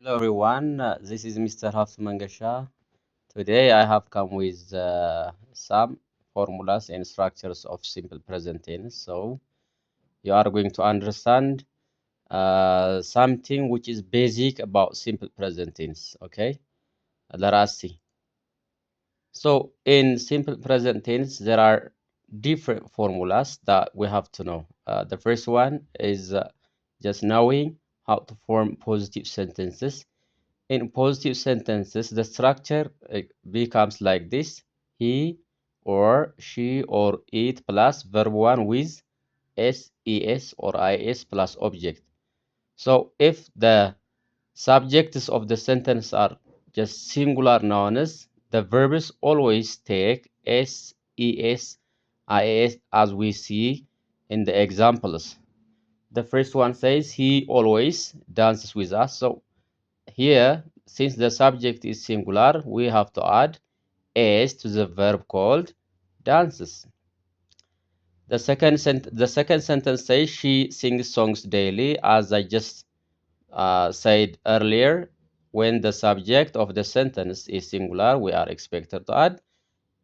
Hello everyone, this is Mr. Hafs Mangasha. Today I have come with some formulas and structures of simple present tense. So you are going to understand something which is basic about simple present tense. Okay, let us see. So in simple present tense, there are different formulas that we have to know. The first one is just knowing how to form positive sentences. In positive sentences, the structure becomes like this: he or she or it plus verb 1 with s, es or is plus object. So if the subjects of the sentence are just singular nouns, the verbs always take s, es, is as we see in the examples. The first one says he always dances with us. So here, since the subject is singular, we have to add s to the verb called dances. The second sentence says she sings songs daily, as I just said earlier. When the subject of the sentence is singular, we are expected to add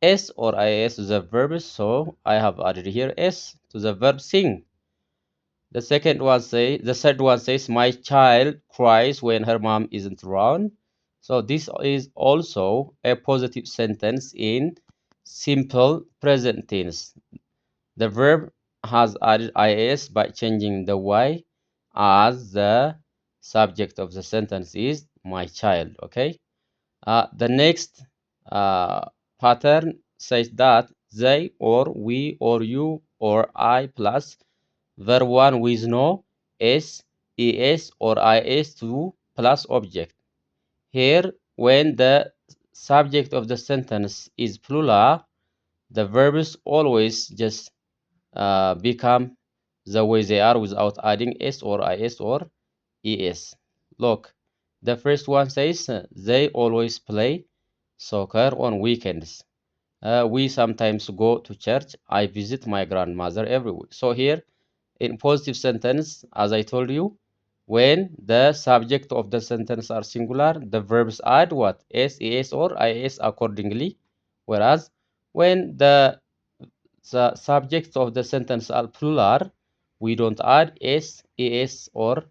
s or is to the verb. So I have added here s to the verb sing. The third one says, my child cries when her mom isn't around. So this is also a positive sentence in simple present tense. The verb has added is by changing the y, as the subject of the sentence is my child. Okay. The next pattern says that they or we or you or I plus verb 1 with no s, es or is to plus object. Here, when the subject of the sentence is plural, the verbs always just become the way they are without adding s or is or es. Look, the first one says they always play soccer on weekends. We sometimes go to church. I visit my grandmother every week. So here, in positive sentence, as I told you, when the subject of the sentence are singular, the verbs add what? S, es, or is accordingly. Whereas when the subjects of the sentence are plural, we don't add s, es, or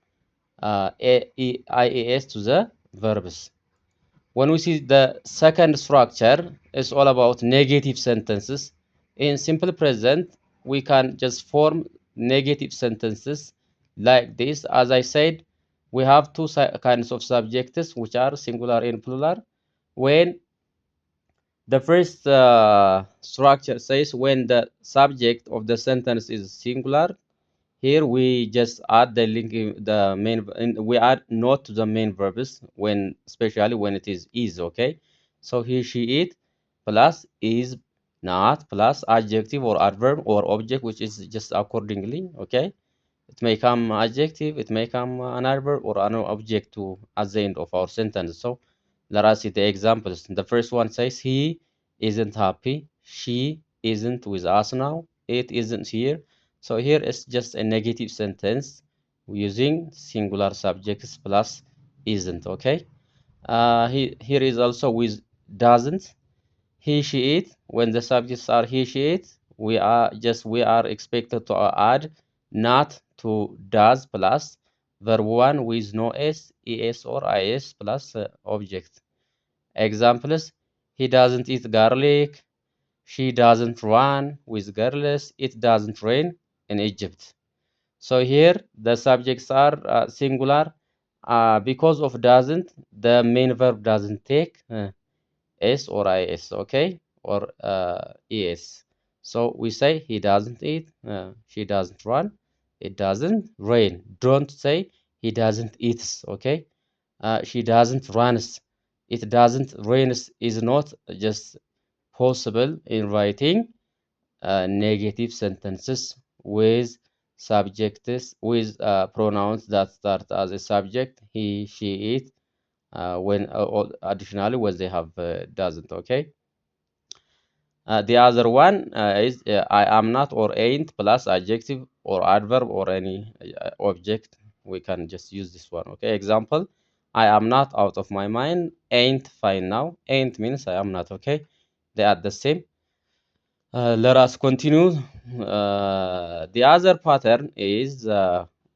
ias to the verbs. When we see the second structure, it's all about negative sentences. In simple present, we can just form negative sentences like this. As I said, we have two kinds of subjects, which are singular and plural. When the first structure says when the subject of the sentence is singular, here we just add the link, the main, and we add not to the main verbs when, especially when it is, okay? So he, she, it plus is not plus adjective or adverb or object, which is just accordingly, okay? It may come adjective, it may come an adverb or an object to at the end of our sentence. So let us see the examples. The first one says he isn't happy, she isn't with us now, it isn't here. So here is just a negative sentence using singular subjects plus isn't. Okay. Here is also with doesn't. He, she, it. When the subjects are he, she, it, we are expected to add not to does plus verb 1 with no s, es or is plus object. Examples: he doesn't eat garlic, she doesn't run with girls, it doesn't rain in Egypt. So here the subjects are singular. Because of doesn't, the main verb doesn't take s or is, okay, or es. So we say he doesn't eat, she doesn't run, it doesn't rain. Don't say he doesn't eat, okay? She doesn't runs, it doesn't rains is not just possible in writing negative sentences with subjects with pronouns that start as a subject, he, she, it, when additionally when they have doesn't, okay. The other one is I am not or ain't plus adjective or adverb or any object. We can just use this one, okay. Example: I am not out of my mind. Ain't fine now. Ain't means I am not. Okay, they are the same. Let us continue. The other pattern is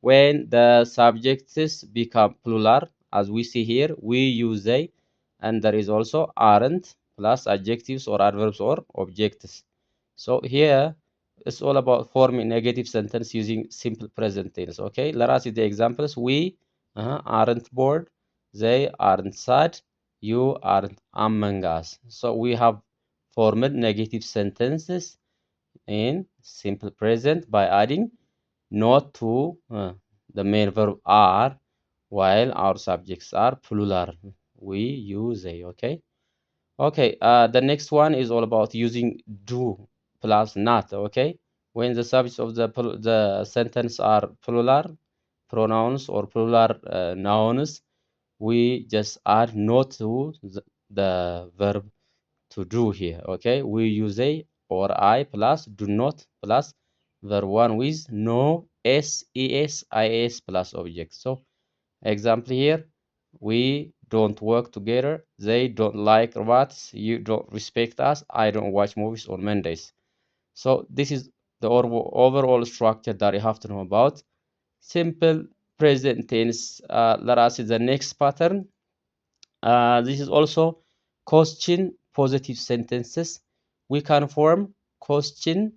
when the subjects become plural, as we see here, we use they, and there is also aren't plus adjectives or adverbs or objects. So here it's all about forming negative sentence using simple present tense. Okay, let us see the examples. We aren't bored, they aren't sad, you aren't among us. So we have formed negative sentences in simple present by adding not to the main verb are, while our subjects are plural. We use they. Okay. Okay. The next one is all about using do plus not. Okay. When the subjects of the sentence are plural pronouns or plural nouns, we just add not to the verb to do here. Okay, we use a or I plus do not plus verb one with no s plus object. So example here, we don't work together, they don't like robots, you don't respect us, I don't watch movies on Mondays. So this is the overall structure that you have to know about simple present tense. Let us see the next pattern. This is also question positive sentences. We can form question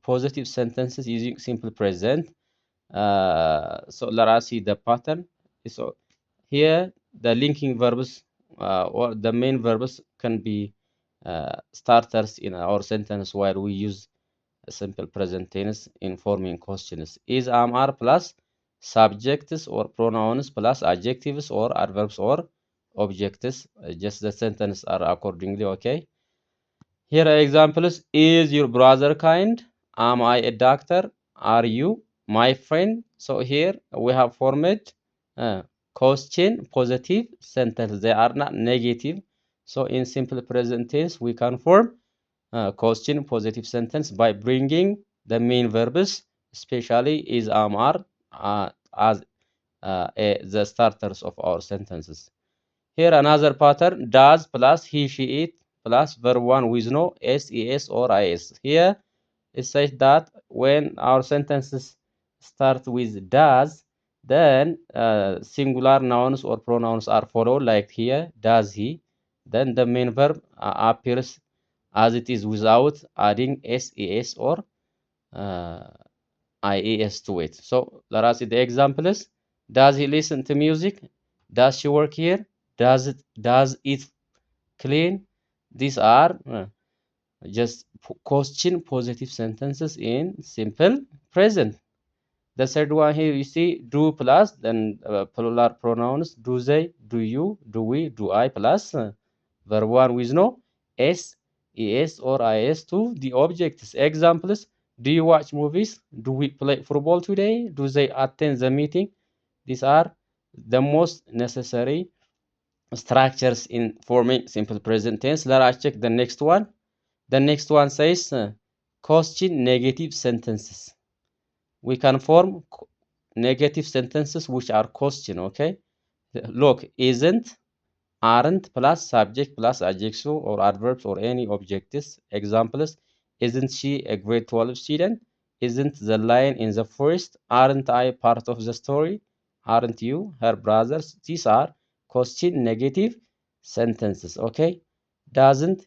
positive sentences using simple present. So let us see the pattern. So here the linking verbs or the main verbs can be starters in our sentence where we use a simple present tense in forming questions. Is, am, are plus subjects or pronouns plus adjectives or adverbs or objects. Just the sentence are accordingly. Okay. Here are examples. Is your brother kind? Am I a doctor? Are you my friend? So here we have formed question positive sentence. They are not negative. So in simple present tense, we can form question positive sentence by bringing the main verbs, especially is, am, are, as the starters of our sentences. Here another pattern, does plus he, she, it plus verb one with no ses or is. Here it says that when our sentences start with does, then singular nouns or pronouns are followed, like here, does he. Then the main verb appears as it is without adding ses or uh, ies to it. So let us see the examples. Does he listen to music? Does she work here? Does it clean? These are just question positive sentences in simple present. The third one here you see do plus then plural pronouns do they, do you, do we, do I plus verb one with no s, es or is to the objects. Examples: do you watch movies? Do we play football today? Do they attend the meeting? These are the most necessary structures in forming simple present tense. Let us check the next one. The next one says question negative sentences. We can form negative sentences which are question. Okay, look, isn't, aren't plus subject plus adjective or adverbs or any objectives. Examples: isn't she a grade 12 student? Isn't the lion in the forest? Aren't I part of the story? Aren't you her brothers? These are question negative sentences. Okay, doesn't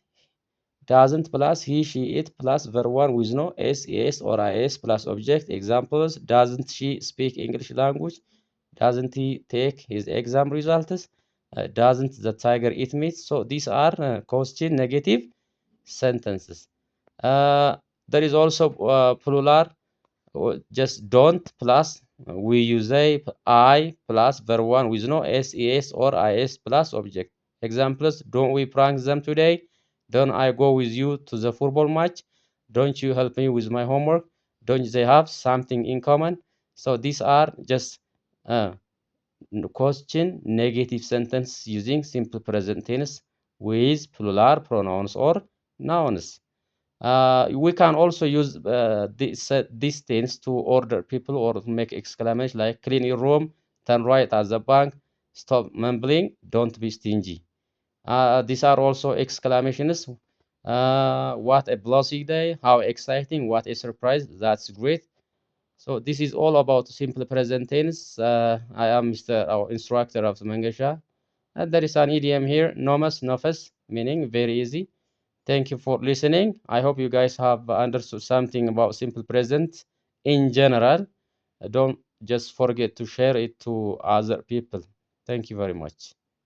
plus he, she, it plus verb one with no s or is plus object. Examples: doesn't she speak English language? Doesn't he take his exam results? Doesn't the tiger eat meat? So these are question negative sentences. There is also plural, just don't plus we use a I plus verb one with no ses or is plus object. Examples: don't we prank them today? Don't I go with you to the football match? Don't you help me with my homework? Don't they have something in common? So these are just uh, question negative sentence using simple present tense with plural pronouns or nouns. We can also use this tense to order people or make exclamation like clean your room, turn right at the bank. Stop mumbling. Don't be stingy. These are also exclamations. What a bloody day. How exciting. What a surprise. That's great. So this is all about simple present tense. I am Mr. our instructor of the Mangasha. And there is an idiom here, nomas nofas, meaning very easy. Thank you for listening. I hope you guys have understood something about simple present in general. Don't just forget to share it to other people. Thank you very much.